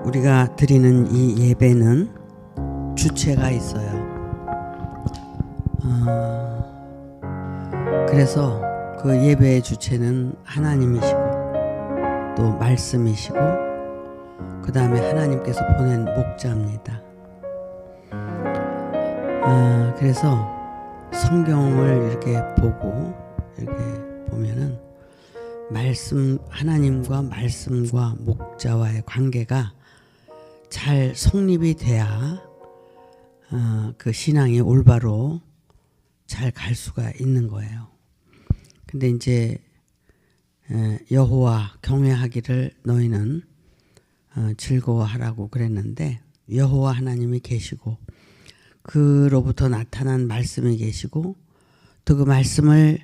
우리가 드리는 이 예배는 주체가 있어요. 그래서 그 예배의 주체는 하나님이시고 또 말씀이시고 그 다음에 하나님께서 보낸 목자입니다. 그래서 성경을 이렇게 보고 이렇게 보면은 하나님과 말씀과 목자와의 관계가 잘 성립이 돼야 그 신앙이 올바로 잘 갈 수가 있는 거예요. 근데 이제 여호와 경외하기를 너희는 즐거워하라고 그랬는데 여호와 하나님이 계시고 그로부터 나타난 말씀이 계시고 또 그 말씀을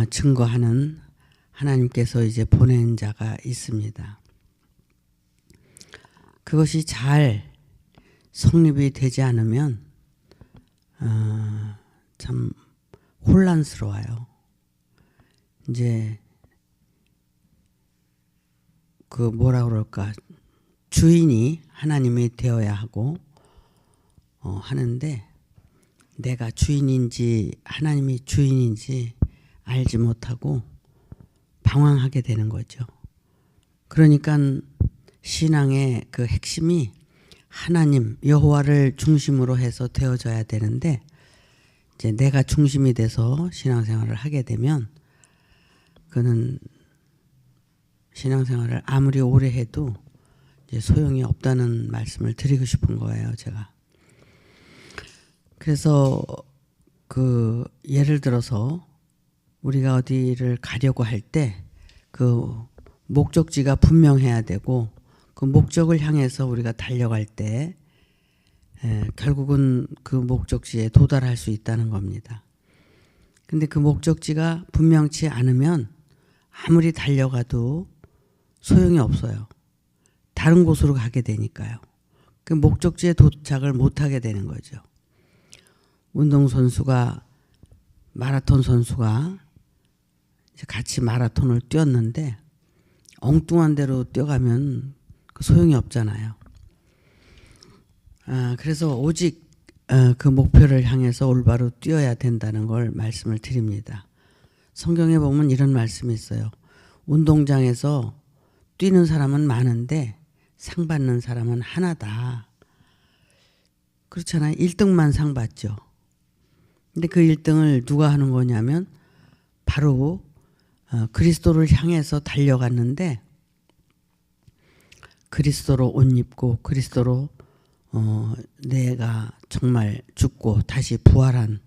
증거하는 하나님께서 이제 보낸 자가 있습니다. 그것이 잘 성립이 되지 않으면 참 혼란스러워요. 이제 그 뭐라 그럴까, 주인이 하나님이 되어야 하고 하는데 내가 주인인지 하나님이 주인인지 알지 못하고 방황하게 되는 거죠. 그러니까 신앙의 그 핵심이 하나님 여호와를 중심으로 해서 되어져야 되는데 이제 내가 중심이 돼서 신앙생활을 하게 되면 그는 신앙생활을 아무리 오래 해도 이제 소용이 없다는 말씀을 드리고 싶은 거예요, 제가. 그래서 그 예를 들어서 우리가 어디를 가려고 할 때 그 목적지가 분명해야 되고 그 목적을 향해서 우리가 달려갈 때 결국은 그 목적지에 도달할 수 있다는 겁니다. 근데 그 목적지가 분명치 않으면 아무리 달려가도 소용이 없어요. 다른 곳으로 가게 되니까요. 그 목적지에 도착을 못하게 되는 거죠. 운동선수가 마라톤 선수가 같이 마라톤을 뛰었는데 엉뚱한 데로 뛰어가면 그 소용이 없잖아요. 그래서 오직 그 목표를 향해서 올바로 뛰어야 된다는 걸 말씀을 드립니다. 성경에 보면 이런 말씀이 있어요. 운동장에서 뛰는 사람은 많은데 상 받는 사람은 하나다. 그렇잖아요. 1등만 상 받죠. 근데 그 1등을 누가 하는 거냐면 바로 그리스도를 향해서 달려갔는데 그리스도로 옷 입고 그리스도로 내가 정말 죽고 다시 부활한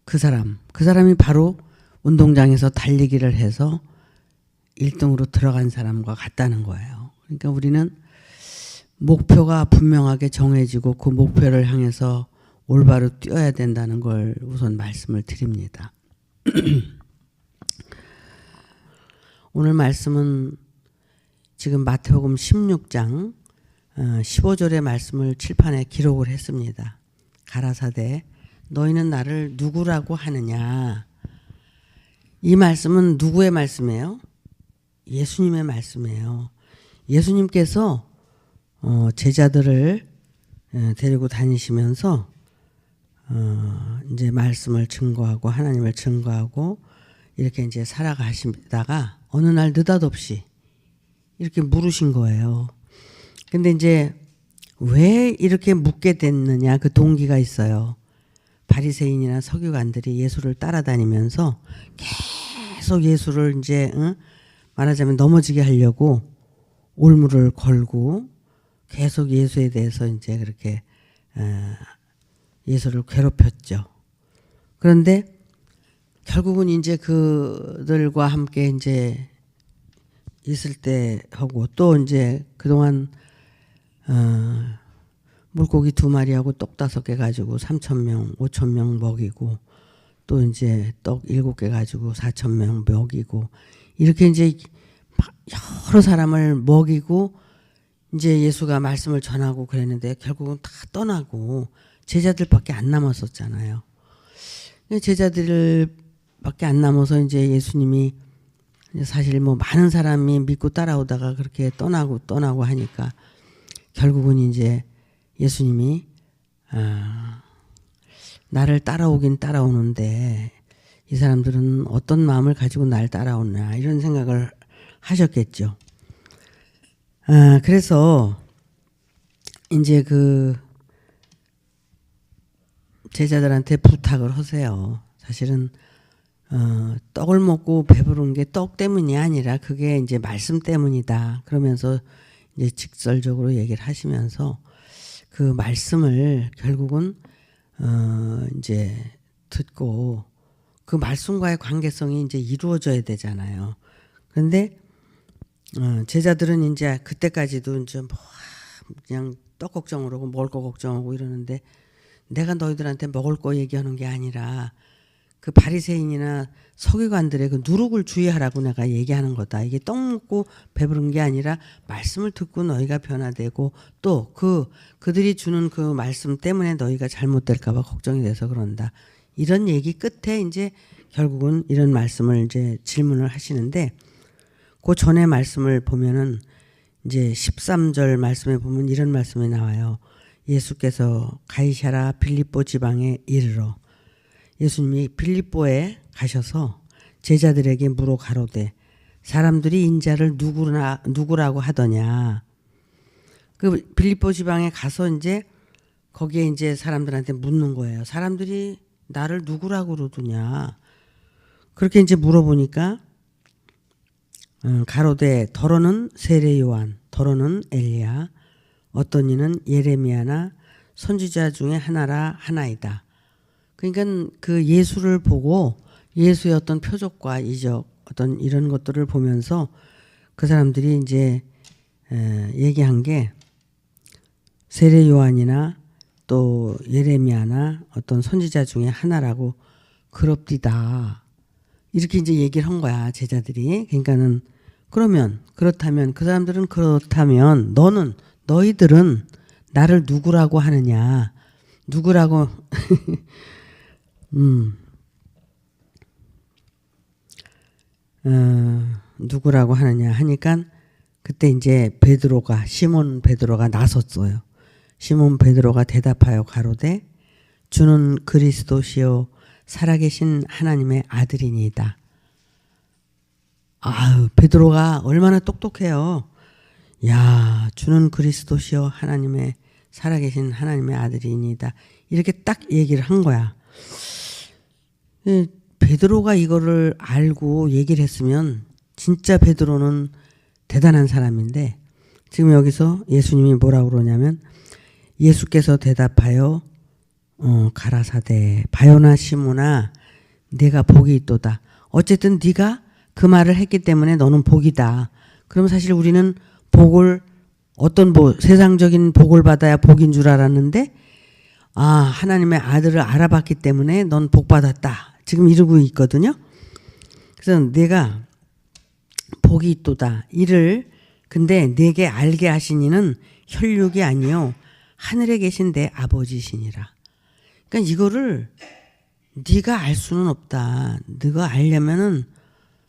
그 사람이 바로 운동장에서 달리기를 해서 1등으로 들어간 사람과 같다는 거예요. 그러니까 우리는 목표가 분명하게 정해지고 그 목표를 향해서 올바로 뛰어야 된다는 걸 우선 말씀을 드립니다. 오늘 말씀은 지금 마태복음 16장 15절의 말씀을 칠판에 기록을 했습니다. 가라사대 너희는 나를 누구라고 하느냐. 이 말씀은 누구의 말씀이에요? 예수님의 말씀이에요. 예수님께서 제자들을 데리고 다니시면서 이제 말씀을 증거하고 하나님을 증거하고 이렇게 이제 살아가시다가 어느 날 느닷없이 이렇게 물으신 거예요. 근데 이제 왜 이렇게 묻게 됐느냐 그 동기가 있어요. 바리새인이나 서기관들이 예수를 따라다니면서 계속 예수를 이제 말하자면 넘어지게 하려고 올무를 걸고 계속 예수에 대해서 이제 그렇게 예수를 괴롭혔죠. 그런데 결국은 이제 그들과 함께 이제 있을 때 하고 또 이제 그동안 물고기 2마리하고 떡 5개 가지고 3,000명, 5,000명 먹이고 또 이제 떡 7개 가지고 4,000명 먹이고 이렇게 이제 여러 사람을 먹이고 이제 예수가 말씀을 전하고 그랬는데 결국은 다 떠나고 제자들밖에 안 남았었잖아요. 제자들밖에 안 남아서 이제 예수님이 사실 뭐 많은 사람이 믿고 따라오다가 그렇게 떠나고 하니까 결국은 이제 예수님이 나를 따라오긴 따라오는데 이 사람들은 어떤 마음을 가지고 날 따라오나 이런 생각을 하셨겠죠. 그래서 이제 그 제자들한테 부탁을 하세요. 사실은 떡을 먹고 배부른 게 떡 때문이 아니라 그게 이제 말씀 때문이다. 그러면서 이제 직설적으로 얘기를 하시면서 그 말씀을 결국은 이제 듣고 그 말씀과의 관계성이 이제 이루어져야 되잖아요. 그런데 제자들은 이제 그때까지도 이제 뭐 그냥 떡 걱정을 하고 먹을 거 걱정하고 이러는데 내가 너희들한테 먹을 거 얘기하는 게 아니라 그 바리새인이나 서기관들의 그 누룩을 주의하라고 내가 얘기하는 거다. 이게 떡 먹고 배부른 게 아니라 말씀을 듣고 너희가 변화되고 또 그들이 주는 그 말씀 때문에 너희가 잘못될까 봐 걱정이 돼서 그런다. 이런 얘기 끝에 이제 결국은 이런 말씀을 이제 질문을 하시는데 그 전에 말씀을 보면은 이제 13절 말씀에 보면 이런 말씀이 나와요. 예수께서 가이사랴 빌립보 지방에 이르러 예수님이 빌립보에 가셔서 제자들에게 물어 가로되 사람들이 인자를 누구라고 하더냐. 그 빌립보 지방에 가서 이제 거기에 이제 사람들한테 묻는 거예요. 사람들이 나를 누구라고 그러더냐. 그렇게 이제 물어보니까 가로되 더러는 세례 요한, 더러는 엘리야, 어떤 이는 예레미야나 선지자 중에 하나이다. 그러니까 그 예수를 보고 예수의 어떤 표적과 이적 어떤 이런 것들을 보면서 그 사람들이 이제 얘기한 게 세례 요한이나 또 예레미야나 어떤 선지자 중에 하나라고 그럽디다. 이렇게 이제 얘기를 한 거야, 제자들이. 그러니까는 그렇다면 그 사람들은 그렇다면 너희들은 나를 누구라고 하느냐. 누구라고 누구라고 하느냐 하니까 그때 이제 시몬 베드로가 나섰어요. 시몬 베드로가 대답하여 가로되 주는 그리스도시요 살아계신 하나님의 아들이니이다. 베드로가 얼마나 똑똑해요. 야, 주는 그리스도시요 살아계신 하나님의 아들이니이다. 이렇게 딱 얘기를 한 거야. 베드로가 이거를 알고 얘기를 했으면 진짜 베드로는 대단한 사람인데 지금 여기서 예수님이 뭐라고 그러냐면 예수께서 대답하여 가라사대 바요나 시몬아 네가 복이 있도다. 어쨌든 네가 그 말을 했기 때문에 너는 복이다. 그럼 사실 우리는 복을 세상적인 복을 받아야 복인 줄 알았는데 하나님의 아들을 알아봤기 때문에 넌 복 받았다. 지금 이러고 있거든요. 그래서 내가 복이 있도다. 근데 내게 알게 하신 이는 혈육이 아니요 하늘에 계신 내 아버지시니라. 그러니까 이거를 네가 알 수는 없다. 네가 알려면은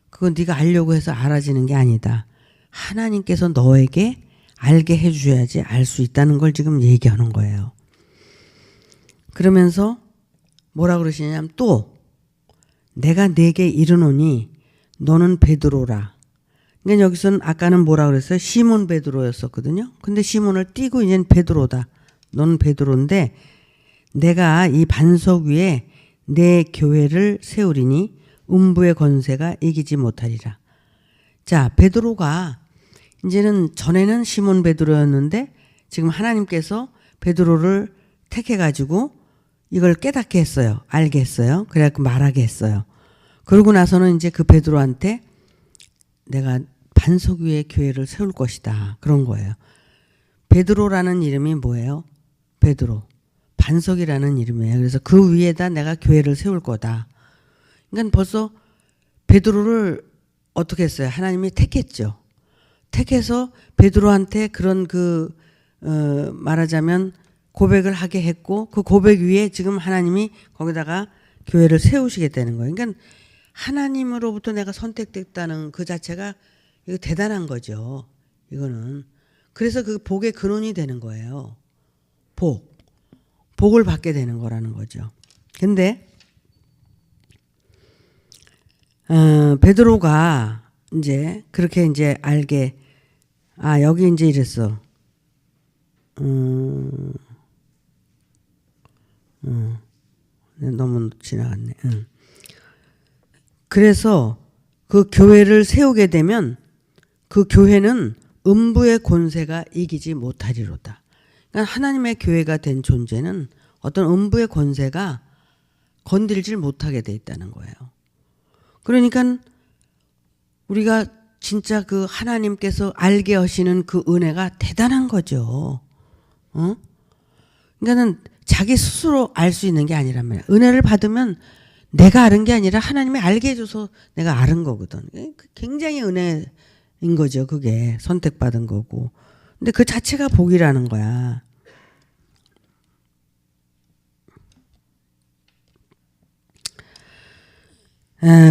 그건 네가 알려고 해서 알아지는 게 아니다. 하나님께서 너에게 알게 해주셔야지 알 수 있다는 걸 지금 얘기하는 거예요. 그러면서 뭐라 그러시냐면 또 내가 네게 이르노니 너는 베드로라. 그러니까 여기서는 아까는 뭐라 그랬어요? 시몬 베드로였었거든요. 근데 시몬을 띄고 이제는 베드로다. 너는 베드로인데 내가 이 반석 위에 내 교회를 세우리니 음부의 권세가 이기지 못하리라. 자, 베드로가 이제는 전에는 시몬 베드로였는데 지금 하나님께서 베드로를 택해가지고 이걸 깨닫게 했어요. 알게 했어요. 그래갖고 말하게 했어요. 그러고 나서는 이제 그 베드로한테 내가 반석 위에 교회를 세울 것이다. 그런 거예요. 베드로라는 이름이 뭐예요? 베드로. 반석이라는 이름이에요. 그래서 그 위에다 내가 교회를 세울 거다. 그러니까 벌써 베드로를 어떻게 했어요? 하나님이 택했죠. 택해서 베드로한테 그런 말하자면 고백을 하게 했고 그 고백 위에 지금 하나님이 거기다가 교회를 세우시겠다는 거예요. 그러니까 하나님으로부터 내가 선택됐다는 그 자체가 이거 대단한 거죠. 이거는. 그래서 그 복의 근원이 되는 거예요. 복을 받게 되는 거라는 거죠. 근데 베드로가 이제 그렇게 이제 알게 여기 이제 이랬어. 너무 지나갔네. 그래서 그 교회를 세우게 되면 그 교회는 음부의 권세가 이기지 못하리로다. 그러니까 하나님의 교회가 된 존재는 어떤 음부의 권세가 건들질 못하게 돼 있다는 거예요. 그러니까 우리가 진짜 그 하나님께서 알게 하시는 그 은혜가 대단한 거죠. 그러니까는 자기 스스로 알 수 있는 게 아니란 말이야. 은혜를 받으면 내가 아는 게 아니라 하나님이 알게 해줘서 내가 아는 거거든. 굉장히 은혜인 거죠. 그게 선택받은 거고. 근데 그 자체가 복이라는 거야.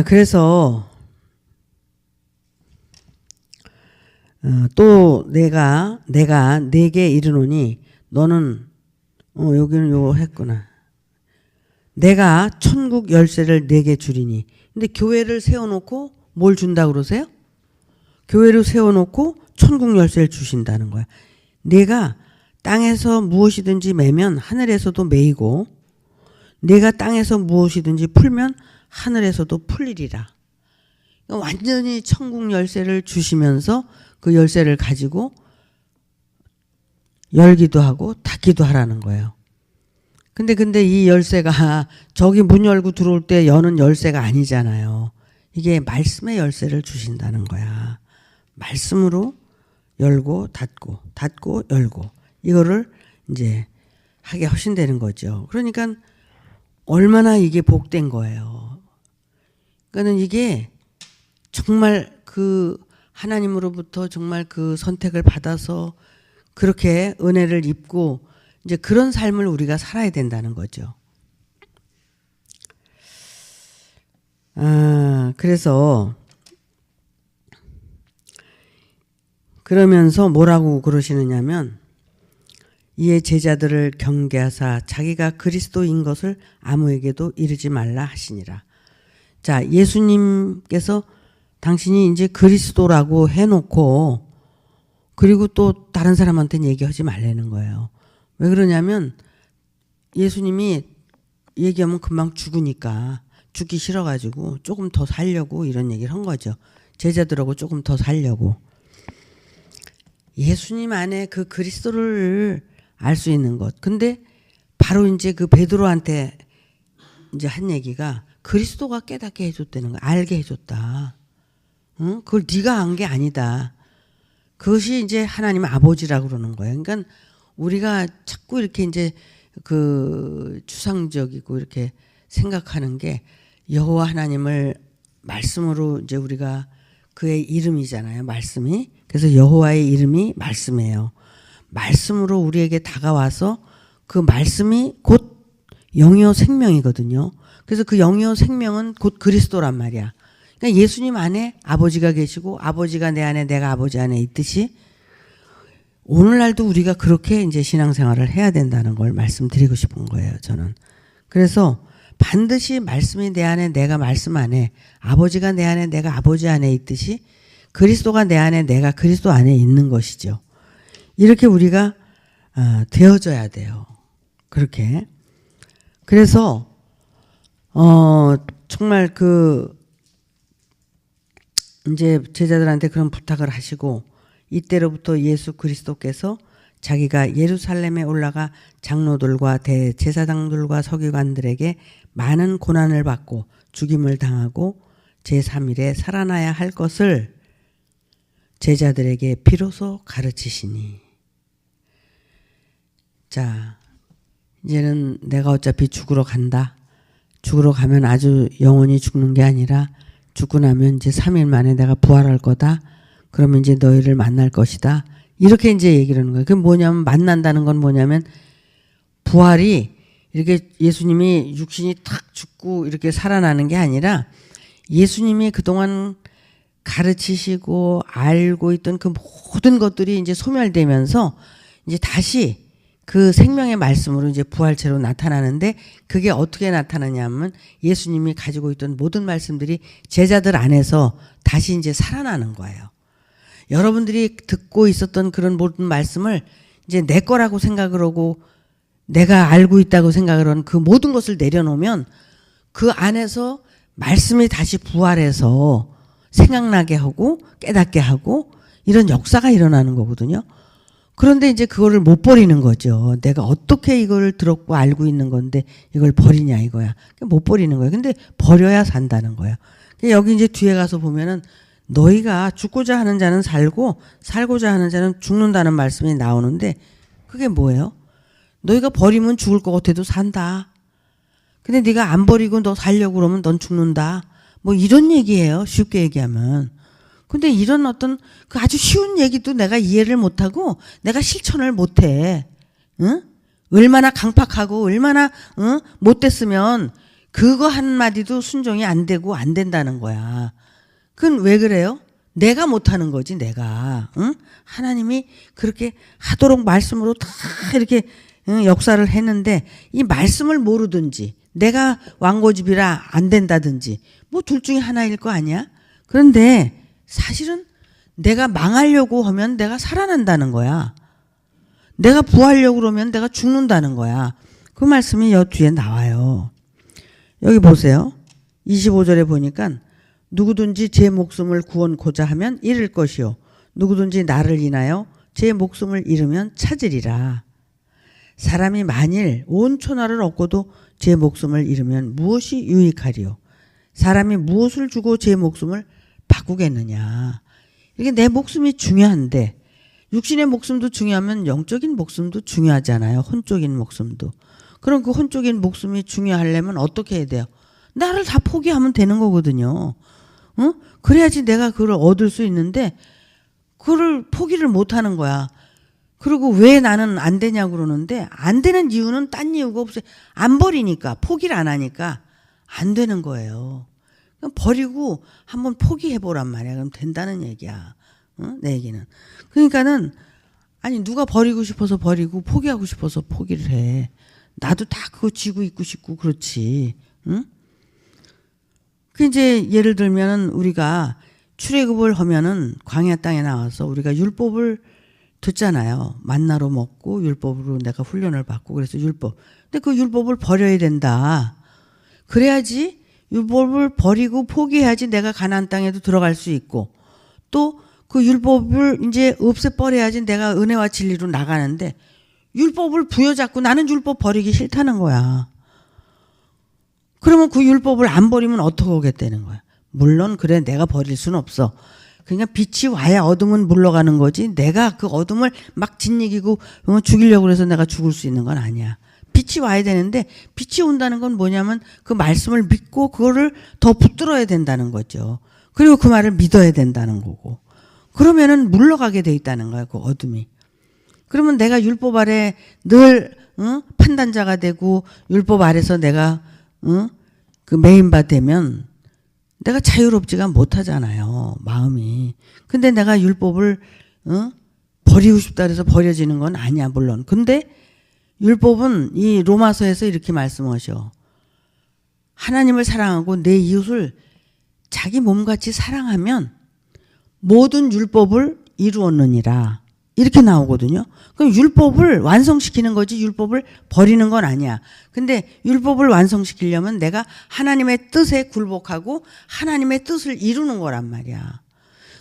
그래서 또 내가 네게 이르노니 너는 여기는 요거 했구나. 내가 천국 열쇠를 네게 주리니. 근데 교회를 세워놓고 뭘 준다 그러세요? 교회를 세워놓고 천국 열쇠를 주신다는 거야. 내가 땅에서 무엇이든지 매면 하늘에서도 매이고 내가 땅에서 무엇이든지 풀면 하늘에서도 풀리리라. 완전히 천국 열쇠를 주시면서 그 열쇠를 가지고 열기도 하고 닫기도 하라는 거예요. 근데 이 열쇠가 저기 문 열고 들어올 때 여는 열쇠가 아니잖아요. 이게 말씀의 열쇠를 주신다는 거야. 말씀으로 열고 닫고 닫고 열고 이거를 이제 하게 하신다는 거죠. 그러니까 얼마나 이게 복된 거예요. 그러니까는 이게 정말 그 하나님으로부터 정말 그 선택을 받아서 그렇게 은혜를 입고 이제 그런 삶을 우리가 살아야 된다는 거죠. 그래서 그러면서 뭐라고 그러시느냐면 이에 제자들을 경계하사 자기가 그리스도인 것을 아무에게도 이르지 말라 하시니라. 자, 예수님께서 당신이 이제 그리스도라고 해놓고 그리고 또 다른 사람한테는 얘기하지 말라는 거예요. 왜 그러냐면 예수님이 얘기하면 금방 죽으니까 죽기 싫어가지고 조금 더 살려고 이런 얘기를 한 거죠. 제자들하고 조금 더 살려고. 예수님 안에 그 그리스도를 알 수 있는 것. 근데 바로 이제 그 베드로한테 이제 한 얘기가 그리스도가 깨닫게 해줬다는 거야. 알게 해줬다. 응? 그걸 네가 안 게 아니다. 그것이 이제 하나님 아버지라고 그러는 거예요. 그러니까 우리가 자꾸 이렇게 이제 그 추상적이고 이렇게 생각하는 게 여호와 하나님을 말씀으로 이제 우리가 그의 이름이잖아요. 말씀이. 그래서 여호와의 이름이 말씀이에요. 말씀으로 우리에게 다가와서 그 말씀이 곧 영이요 생명이거든요. 그래서 그 영이요 생명은 곧 그리스도란 말이야. 그러니까 예수님 안에 아버지가 계시고 아버지가 내 안에 내가 아버지 안에 있듯이 오늘날도 우리가 그렇게 이제 신앙생활을 해야 된다는 걸 말씀드리고 싶은 거예요. 저는. 그래서 반드시 말씀이 내 안에 내가 말씀 안에 아버지가 내 안에 내가 아버지 안에 있듯이 그리스도가 내 안에 내가 그리스도 안에 있는 것이죠. 이렇게 우리가 되어져야 돼요. 그렇게. 그래서 정말 그 이제 제자들한테 그런 부탁을 하시고 이때로부터 예수 그리스도께서 자기가 예루살렘에 올라가 장로들과 대제사장들과 서기관들에게 많은 고난을 받고 죽임을 당하고 제3일에 살아나야 할 것을 제자들에게 비로소 가르치시니. 자, 이제는 내가 어차피 죽으러 간다. 죽으러 가면 아주 영원히 죽는 게 아니라 죽고 나면 이제 3일 만에 내가 부활할 거다. 그러면 이제 너희를 만날 것이다. 이렇게 이제 얘기를 하는 거예요. 그게 뭐냐면 만난다는 건 뭐냐면 부활이 이렇게 예수님이 육신이 탁 죽고 이렇게 살아나는 게 아니라 예수님이 그동안 가르치시고 알고 있던 그 모든 것들이 이제 소멸되면서 이제 다시 그 생명의 말씀으로 이제 부활체로 나타나는데, 그게 어떻게 나타나냐면 예수님이 가지고 있던 모든 말씀들이 제자들 안에서 다시 이제 살아나는 거예요. 여러분들이 듣고 있었던 그런 모든 말씀을 이제 내 거라고 생각을 하고 내가 알고 있다고 생각을 하는 그 모든 것을 내려놓으면 그 안에서 말씀이 다시 부활해서 생각나게 하고 깨닫게 하고 이런 역사가 일어나는 거거든요. 그런데 이제 그거를 못 버리는 거죠. 내가 어떻게 이걸 들었고 알고 있는 건데 이걸 버리냐 이거야. 못 버리는 거예요. 근데 버려야 산다는 거야. 여기 이제 뒤에 가서 보면은 너희가 죽고자 하는 자는 살고 살고자 하는 자는 죽는다는 말씀이 나오는데, 그게 뭐예요? 너희가 버리면 죽을 것 같아도 산다. 근데 네가 안 버리고 너 살려고 그러면 넌 죽는다. 뭐 이런 얘기예요. 쉽게 얘기하면. 근데 이런 어떤 그 아주 쉬운 얘기도 내가 이해를 못하고 내가 실천을 못해. 응? 얼마나 강팍하고 얼마나 못됐으면 그거 한마디도 순종이 안 되고 안 된다는 거야. 그건 왜 그래요? 내가 못하는 거지, 내가. 응? 하나님이 그렇게 하도록 말씀으로 다 이렇게 역사를 했는데 이 말씀을 모르든지 내가 왕고집이라 안 된다든지 뭐 둘 중에 하나일 거 아니야? 그런데 사실은 내가 망하려고 하면 내가 살아난다는 거야. 내가 부하려고 그러면 내가 죽는다는 거야. 그 말씀이 여 뒤에 나와요. 여기 보세요. 25절에 보니까 누구든지 제 목숨을 구원고자 하면 잃을 것이요 누구든지 나를 인하여 제 목숨을 잃으면 찾으리라. 사람이 만일 온 천하를 얻고도 제 목숨을 잃으면 무엇이 유익하리요? 사람이 무엇을 주고 제 목숨을 바꾸겠느냐. 이게 내 목숨이 중요한데, 육신의 목숨도 중요하면 영적인 목숨도 중요하잖아요. 혼적인 목숨도. 그럼 그 혼적인 목숨이 중요하려면 어떻게 해야 돼요? 나를 다 포기하면 되는 거거든요. 응? 그래야지 내가 그걸 얻을 수 있는데 그걸 포기를 못 하는 거야. 그리고 왜 나는 안 되냐고 그러는데, 안 되는 이유는 딴 이유가 없어요. 안 버리니까, 포기를 안 하니까 안 되는 거예요. 그럼 버리고 한번 포기해보란 말이야. 그럼 된다는 얘기야. 응? 내 얘기는. 그러니까는 아니 누가 버리고 싶어서 버리고 포기하고 싶어서 포기를 해. 나도 다 그거 쥐고 있고 싶고 그렇지. 응? 그 이제 예를 들면은 우리가 출애굽을 하면은 광야 땅에 나와서 우리가 율법을 듣잖아요. 만나로 먹고 율법으로 내가 훈련을 받고 그래서 율법. 근데 그 율법을 버려야 된다. 그래야지 율법을 버리고 포기해야지 내가 가나안 땅에도 들어갈 수 있고, 또 그 율법을 이제 없애버려야지 내가 은혜와 진리로 나가는데 율법을 부여잡고 나는 율법 버리기 싫다는 거야. 그러면 그 율법을 안 버리면 어떻게 오겠다는 거야. 물론 그래 내가 버릴 수는 없어. 그러니까 빛이 와야 어둠은 물러가는 거지 내가 그 어둠을 막 짓이기고 죽이려고 해서 내가 죽을 수 있는 건 아니야. 빛이 와야 되는데 빛이 온다는 건 뭐냐면 그 말씀을 믿고 그거를 더 붙들어야 된다는 거죠. 그리고 그 말을 믿어야 된다는 거고. 그러면은 물러가게 돼 있다는 거야, 그 어둠이. 그러면 내가 율법 아래 늘 판단자가 되고 율법 아래서 내가 그 메인바 되면 내가 자유롭지가 못하잖아요, 마음이. 근데 내가 율법을 버리고 싶다 그래서 버려지는 건 아니야, 물론. 근데 율법은 이 로마서에서 이렇게 말씀하셔. 하나님을 사랑하고 내 이웃을 자기 몸같이 사랑하면 모든 율법을 이루었느니라. 이렇게 나오거든요. 그럼 율법을 완성시키는 거지 율법을 버리는 건 아니야. 근데 율법을 완성시키려면 내가 하나님의 뜻에 굴복하고 하나님의 뜻을 이루는 거란 말이야.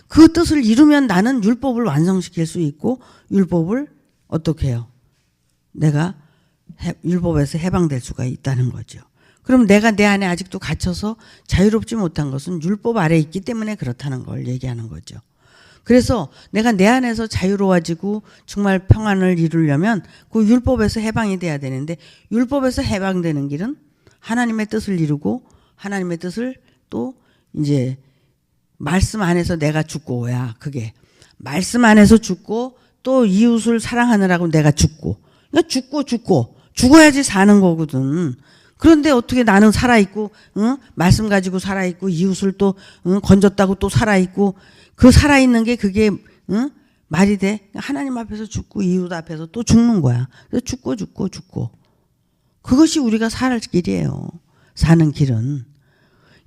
그 뜻을 이루면 나는 율법을 완성시킬 수 있고 율법을 어떻게 해요? 내가 율법에서 해방될 수가 있다는 거죠. 그럼 내가 내 안에 아직도 갇혀서 자유롭지 못한 것은 율법 아래에 있기 때문에 그렇다는 걸 얘기하는 거죠. 그래서 내가 내 안에서 자유로워지고 정말 평안을 이루려면 그 율법에서 해방이 돼야 되는데, 율법에서 해방되는 길은 하나님의 뜻을 이루고 하나님의 뜻을 또 이제 말씀 안에서 내가 죽고야. 그게 말씀 안에서 죽고 또 이웃을 사랑하느라고 내가 죽고. 그러니까 죽고 죽어야지 사는 거거든. 그런데 어떻게 나는 살아있고, 응? 말씀 가지고 살아있고, 이웃을 또, 응? 건졌다고 또 살아있고, 그 살아있는 게 그게, 응? 말이 돼? 하나님 앞에서 죽고, 이웃 앞에서 또 죽는 거야. 그래서 죽고. 그것이 우리가 살 길이에요. 사는 길은.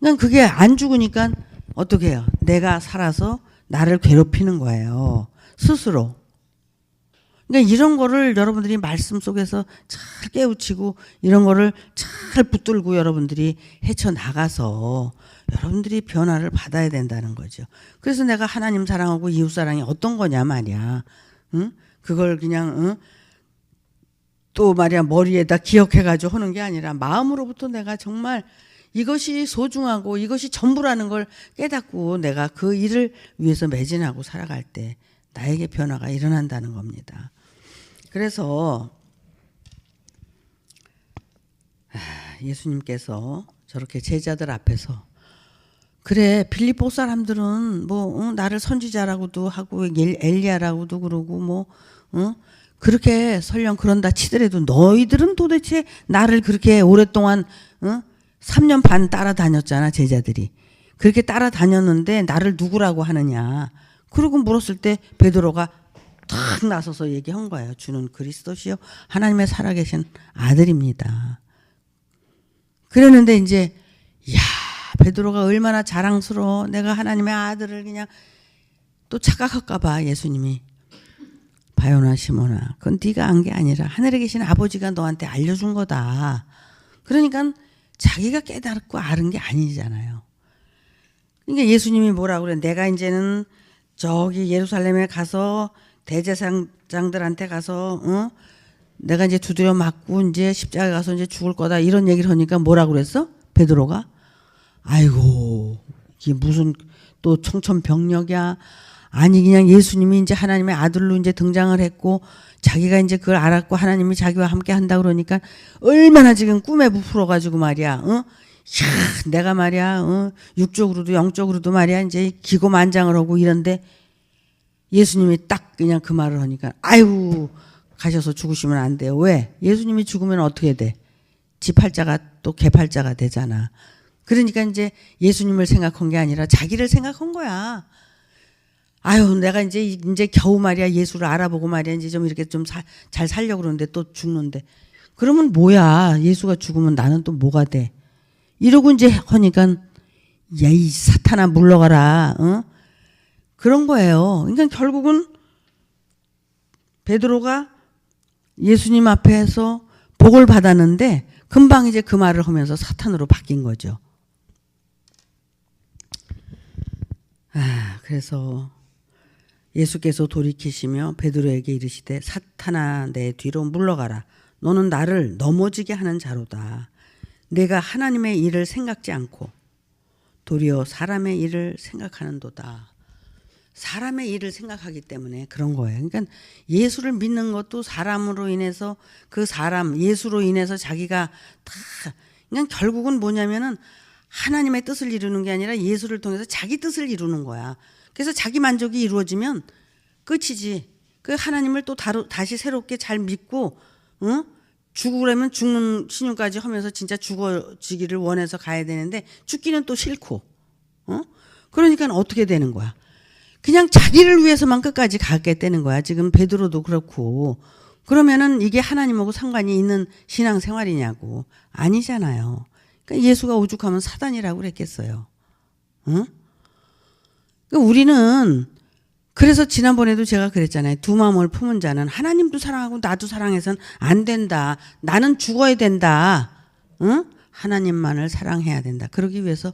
그러니까 그게 안 죽으니까 어떻게 해요? 내가 살아서 나를 괴롭히는 거예요. 스스로. 그러니까 이런 거를 여러분들이 말씀 속에서 잘 깨우치고 이런 거를 잘 붙들고 여러분들이 헤쳐나가서 여러분들이 변화를 받아야 된다는 거죠. 그래서 내가 하나님 사랑하고 이웃 사랑이 어떤 거냐 말이야. 응? 그걸 그냥 응? 또 말이야 머리에다 기억해가지고 하는 게 아니라 마음으로부터 내가 정말 이것이 소중하고 이것이 전부라는 걸 깨닫고 내가 그 일을 위해서 매진하고 살아갈 때 나에게 변화가 일어난다는 겁니다. 그래서 예수님께서 저렇게 제자들 앞에서 그래 빌립보 사람들은 뭐 나를 선지자라고도 하고 엘리야라고도 그러고 뭐 그렇게 설령 그런다 치더라도 너희들은 도대체 나를 그렇게 오랫동안 3년 반 따라다녔잖아 제자들이. 그렇게 따라다녔는데 나를 누구라고 하느냐. 그러고 물었을 때 베드로가 탁 나서서 얘기한 거예요. 주는 그리스도시요 하나님의 살아계신 아들입니다. 그랬는데 이제 야 베드로가 얼마나 자랑스러워. 내가 하나님의 아들을 그냥 또 착각할까 봐 예수님이 바요나 시몬아 그건 네가 한 게 아니라 하늘에 계신 아버지가 너한테 알려준 거다. 그러니까 자기가 깨닫고 아는 게 아니잖아요. 그러니까 예수님이 뭐라고 그래. 내가 이제는 저기 예루살렘에 가서 대제사장들한테 가서 내가 이제 두드려 맞고 이제 십자가에 가서 이제 죽을 거다 이런 얘기를 하니까 뭐라고 그랬어? 베드로가 아이고 이게 무슨 또 청천벽력이야. 아니 그냥 예수님이 이제 하나님의 아들로 이제 등장을 했고 자기가 이제 그걸 알았고 하나님이 자기와 함께 한다 그러니까 얼마나 지금 꿈에 부풀어 가지고 말이야. 내가 말이야. 육적으로도 영적으로도 말이야. 이제 기고만장을 하고 이런데 예수님이 딱 그냥 그 말을 하니까 아이고 가셔서 죽으시면 안 돼요. 왜? 예수님이 죽으면 어떻게 돼? 지 팔자가 또 개팔자가 되잖아. 그러니까 이제 예수님을 생각한 게 아니라 자기를 생각한 거야. 아유 내가 이제 겨우 말이야 예수를 알아보고 말이야 이제 좀 이렇게 좀 잘 살려고 그러는데 또 죽는데 그러면 뭐야 예수가 죽으면 나는 또 뭐가 돼? 이러고 이제 하니까 야 이 사탄아 물러가라. 그런 거예요. 그러니까 결국은 베드로가 예수님 앞에서 복을 받았는데 금방 이제 그 말을 하면서 사탄으로 바뀐 거죠. 그래서 예수께서 돌이키시며 베드로에게 이르시되 사탄아 내 뒤로 물러가라. 너는 나를 넘어지게 하는 자로다. 내가 하나님의 일을 생각지 않고 도리어 사람의 일을 생각하는도다. 사람의 일을 생각하기 때문에 그런 거예요. 그러니까 예수를 믿는 것도 사람으로 인해서 그 사람 예수로 인해서 자기가 다 그러니까 결국은 뭐냐면은 하나님의 뜻을 이루는 게 아니라 예수를 통해서 자기 뜻을 이루는 거야. 그래서 자기 만족이 이루어지면 끝이지. 그 하나님을 또 다시 새롭게 잘 믿고 죽으려면 죽는 신용까지 하면서 진짜 죽어지기를 원해서 가야 되는데 죽기는 또 싫고 그러니까 어떻게 되는 거야. 그냥 자기를 위해서만 끝까지 가게 되는 거야. 지금 베드로도 그렇고. 그러면은 이게 하나님하고 상관이 있는 신앙생활이냐고. 아니잖아요. 그러니까 예수가 오죽하면 사단이라고 그랬겠어요. 응? 그러니까 우리는 그래서 지난번에도 제가 그랬잖아요. 두 마음을 품은 자는 하나님도 사랑하고 나도 사랑해서는 안 된다. 나는 죽어야 된다. 응? 하나님만을 사랑해야 된다. 그러기 위해서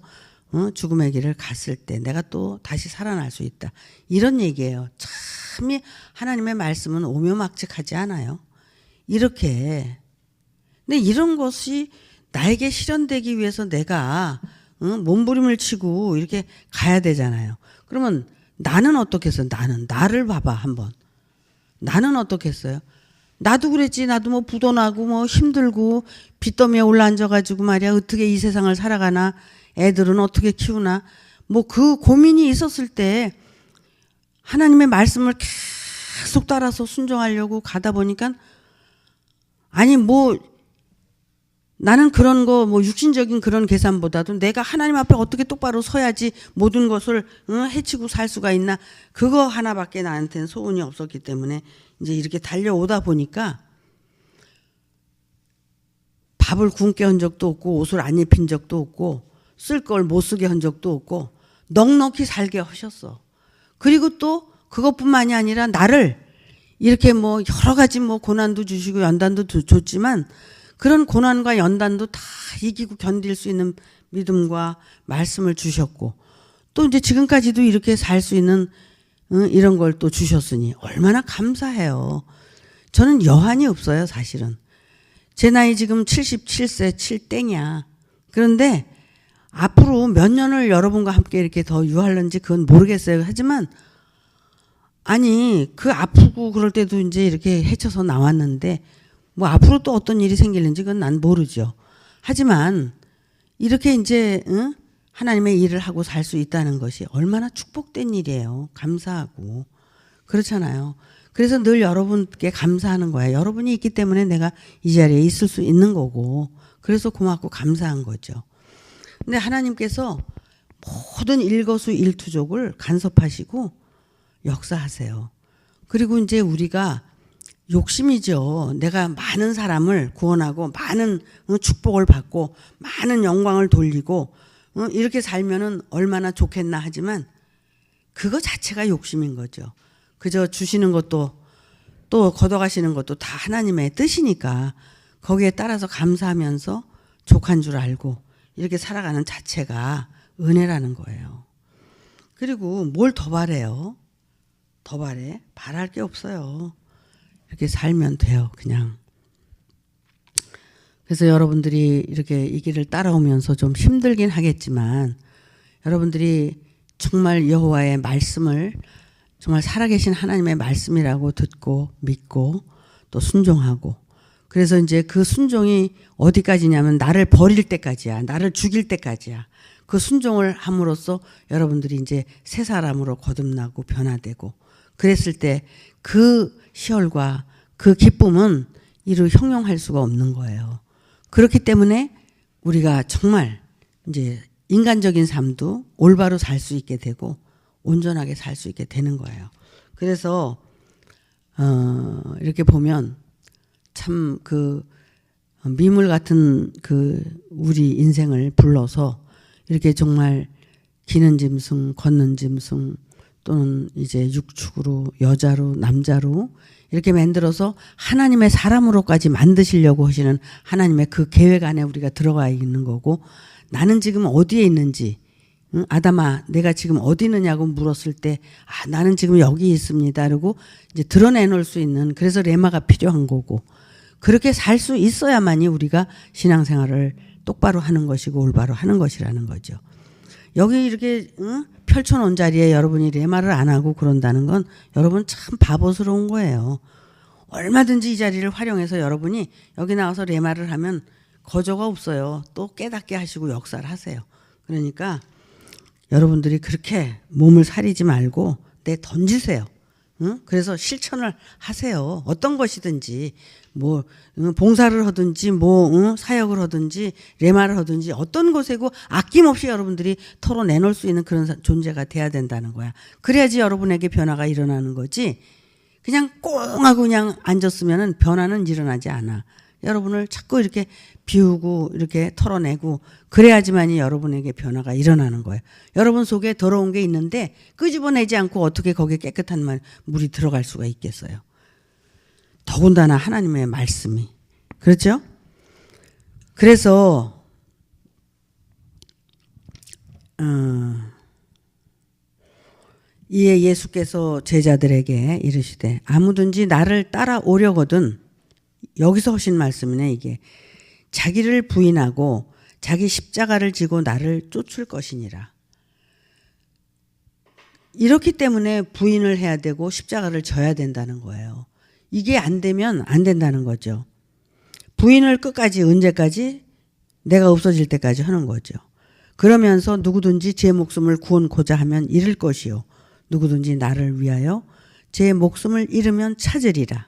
죽음의 길을 갔을 때 내가 또 다시 살아날 수 있다. 이런 얘기예요. 참 하나님의 말씀은 오묘막직하지 않아요. 이렇게. 근데 이런 것이 나에게 실현되기 위해서 내가 몸부림을 치고 이렇게 가야 되잖아요. 그러면 나는 어떻게 했어요? 나를 봐봐 한번. 나는 어떻게 했어요? 나도 그랬지. 나도 뭐 부도나고 뭐 힘들고 빚더미에 올라앉아가지고 말이야. 어떻게 이 세상을 살아가나. 애들은 어떻게 키우나. 뭐 그 고민이 있었을 때 하나님의 말씀을 계속 따라서 순종하려고 가다 보니까 아니 뭐 나는 그런 거 뭐 육신적인 그런 계산보다도 내가 하나님 앞에 어떻게 똑바로 서야지 모든 것을 해치고 살 수가 있나, 그거 하나밖에 나한테는 소원이 없었기 때문에 이제 이렇게 달려오다 보니까 밥을 굶게 한 적도 없고 옷을 안 입힌 적도 없고 쓸 걸 못 쓰게 한 적도 없고 넉넉히 살게 하셨어. 그리고 또 그것뿐만이 아니라 나를 이렇게 뭐 여러 가지 뭐 고난도 주시고 연단도 줬지만 그런 고난과 연단도 다 이기고 견딜 수 있는 믿음과 말씀을 주셨고, 또 이제 지금까지도 이렇게 살 수 있는 이런 걸 또 주셨으니 얼마나 감사해요. 저는 여한이 없어요, 사실은. 제 나이 지금 77세 7땡이야. 그런데 앞으로 몇 년을 여러분과 함께 이렇게 더 유할런지 그건 모르겠어요. 하지만 아니 그 아프고 그럴 때도 이제 이렇게 헤쳐서 나왔는데 뭐 앞으로 또 어떤 일이 생길는지 그건 난 모르죠. 하지만 이렇게 이제 하나님의 일을 하고 살 수 있다는 것이 얼마나 축복된 일이에요. 감사하고 그렇잖아요. 그래서 늘 여러분께 감사하는 거예요. 여러분이 있기 때문에 내가 이 자리에 있을 수 있는 거고, 그래서 고맙고 감사한 거죠. 근데 하나님께서 모든 일거수일투족을 간섭하시고 역사하세요. 그리고 이제 우리가 욕심이죠. 내가 많은 사람을 구원하고 많은 축복을 받고 많은 영광을 돌리고 이렇게 살면은 얼마나 좋겠나 하지만 그거 자체가 욕심인 거죠. 그저 주시는 것도 또 걷어가시는 것도 다 하나님의 뜻이니까 거기에 따라서 감사하면서 족한 줄 알고 이렇게 살아가는 자체가 은혜라는 거예요. 그리고 뭘 더 바래요? 더 바래? 바랄 게 없어요. 이렇게 살면 돼요, 그냥. 그래서 여러분들이 이렇게 이 길을 따라오면서 좀 힘들긴 하겠지만 여러분들이 정말 여호와의 말씀을 정말 살아계신 하나님의 말씀이라고 듣고 믿고 또 순종하고, 그래서 이제 그 순종이 어디까지냐면 나를 버릴 때까지야. 나를 죽일 때까지야. 그 순종을 함으로써 여러분들이 이제 새 사람으로 거듭나고 변화되고, 그랬을 때 그 희열과 그 기쁨은 이루 형용할 수가 없는 거예요. 그렇기 때문에 우리가 정말 이제 인간적인 삶도 올바로 살 수 있게 되고 온전하게 살 수 있게 되는 거예요. 그래서 이렇게 보면 참 그 미물 같은 그 우리 인생을 불러서 이렇게 정말 기는 짐승, 걷는 짐승, 또는 이제 육축으로 여자로 남자로 이렇게 만들어서 하나님의 사람으로까지 만드시려고 하시는 하나님의 그 계획 안에 우리가 들어가 있는 거고, 나는 지금 어디에 있는지, 아담아 내가 지금 어디 있느냐고 물었을 때 나는 지금 여기 있습니다. 그리고 이제 드러내놓을 수 있는, 그래서 레마가 필요한 거고, 그렇게 살 수 있어야만이 우리가 신앙생활을 똑바로 하는 것이고 올바로 하는 것이라는 거죠. 여기 이렇게 펼쳐놓은 자리에 여러분이 레마를 안 하고 그런다는 건 여러분 참 바보스러운 거예요. 얼마든지 이 자리를 활용해서 여러분이 여기 나와서 레마를 하면 거저가 없어요. 또 깨닫게 하시고 역사를 하세요. 그러니까 여러분들이 그렇게 몸을 사리지 말고 내 던지세요. 그래서 실천을 하세요. 어떤 것이든지 뭐 봉사를 하든지 뭐 사역을 하든지 레마를 하든지 어떤 것이고 아낌없이 여러분들이 털어내놓을 수 있는 그런 존재가 돼야 된다는 거야. 그래야지 여러분에게 변화가 일어나는 거지. 그냥 꽁 하고 그냥 앉았으면 변화는 일어나지 않아. 여러분을 자꾸 이렇게 비우고 이렇게 털어내고 그래야지만이 여러분에게 변화가 일어나는 거예요. 여러분 속에 더러운 게 있는데 끄집어내지 않고 어떻게 거기에 깨끗한 물이 들어갈 수가 있겠어요. 더군다나 하나님의 말씀이. 그렇죠? 그래서 이에 예수께서 제자들에게 이르시되 아무든지 나를 따라오려거든, 여기서 하신 말씀이네 이게, 자기를 부인하고 자기 십자가를 지고 나를 쫓을 것이니라. 이렇기 때문에 부인을 해야 되고 십자가를 져야 된다는 거예요. 이게 안 되면 안 된다는 거죠. 부인을 끝까지, 언제까지? 내가 없어질 때까지 하는 거죠. 그러면서 누구든지 제 목숨을 구원코자 하면 잃을 것이요 누구든지 나를 위하여 제 목숨을 잃으면 찾으리라.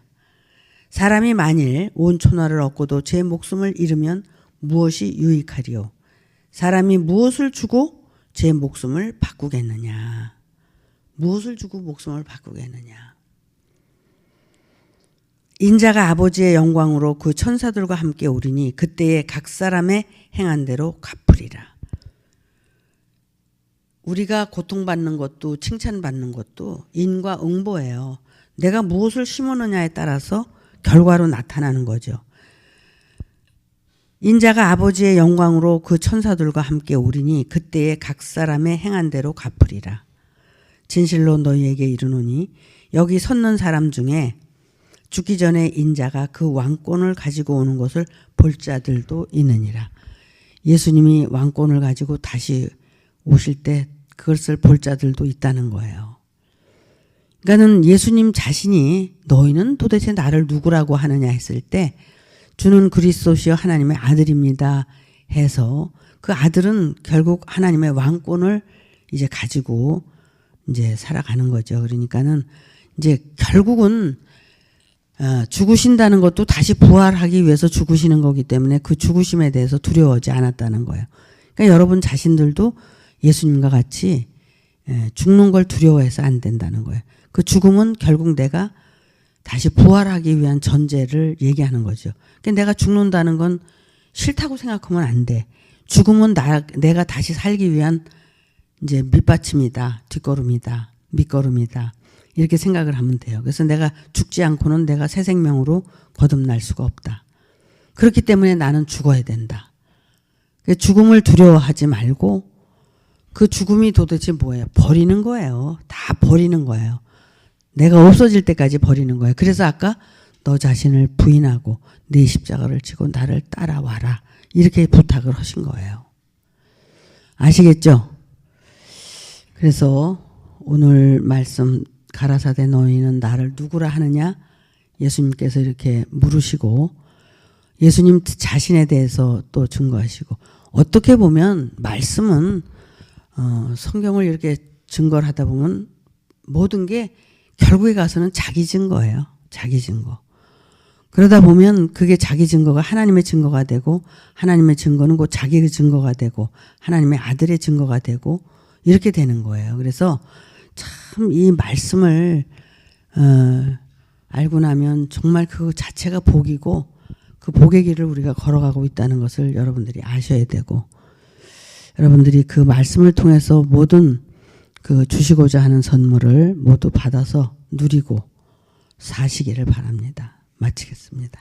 사람이 만일 온 천하를 얻고도 제 목숨을 잃으면 무엇이 유익하리요? 사람이 무엇을 주고 제 목숨을 바꾸겠느냐? 무엇을 주고 목숨을 바꾸겠느냐? 인자가 아버지의 영광으로 그 천사들과 함께 오리니 그때에 각 사람의 행한 대로 갚으리라. 우리가 고통받는 것도 칭찬받는 것도 인과 응보예요. 내가 무엇을 심었느냐에 따라서 결과로 나타나는 거죠. 인자가 아버지의 영광으로 그 천사들과 함께 오리니 그때에 각 사람의 행한 대로 갚으리라. 진실로 너희에게 이르노니 여기 섰는 사람 중에 죽기 전에 인자가 그 왕권을 가지고 오는 것을 볼 자들도 있느니라. 예수님이 왕권을 가지고 다시 오실 때 그것을 볼 자들도 있다는 거예요. 그러니까는 예수님 자신이 너희는 도대체 나를 누구라고 하느냐 했을 때 주는 그리스도시여 하나님의 아들입니다 해서 그 아들은 결국 하나님의 왕권을 이제 가지고 이제 살아가는 거죠. 그러니까는 이제 결국은 죽으신다는 것도 다시 부활하기 위해서 죽으시는 거기 때문에 그 죽으심에 대해서 두려워하지 않았다는 거예요. 그러니까 여러분 자신들도 예수님과 같이 죽는 걸 두려워해서 안 된다는 거예요. 그 죽음은 결국 내가 다시 부활하기 위한 전제를 얘기하는 거죠. 그러니까 내가 죽는다는 건 싫다고 생각하면 안 돼. 죽음은 내가 다시 살기 위한 이제 밑받침이다, 뒷걸음이다, 밑걸음이다. 이렇게 생각을 하면 돼요. 그래서 내가 죽지 않고는 내가 새 생명으로 거듭날 수가 없다. 그렇기 때문에 나는 죽어야 된다. 죽음을 두려워하지 말고 그 죽음이 도대체 뭐예요? 버리는 거예요. 다 버리는 거예요. 내가 없어질 때까지 버리는 거예요. 그래서 아까 너 자신을 부인하고 네 십자가를 지고 나를 따라와라. 이렇게 부탁을 하신 거예요. 아시겠죠? 그래서 오늘 말씀 가라사대 너희는 나를 누구라 하느냐? 예수님께서 이렇게 물으시고 예수님 자신에 대해서 또 증거하시고 어떻게 보면 말씀은 성경을 이렇게 증거를 하다 보면 모든 게 결국에 가서는 자기 증거예요. 자기 증거. 그러다 보면 그게 자기 증거가 하나님의 증거가 되고 하나님의 증거는 곧 자기의 증거가 되고 하나님의 아들의 증거가 되고 이렇게 되는 거예요. 그래서 참 이 말씀을 알고 나면 정말 그 자체가 복이고 그 복의 길을 우리가 걸어가고 있다는 것을 여러분들이 아셔야 되고 여러분들이 그 말씀을 통해서 모든 그 주시고자 하는 선물을 모두 받아서 누리고 사시기를 바랍니다. 마치겠습니다.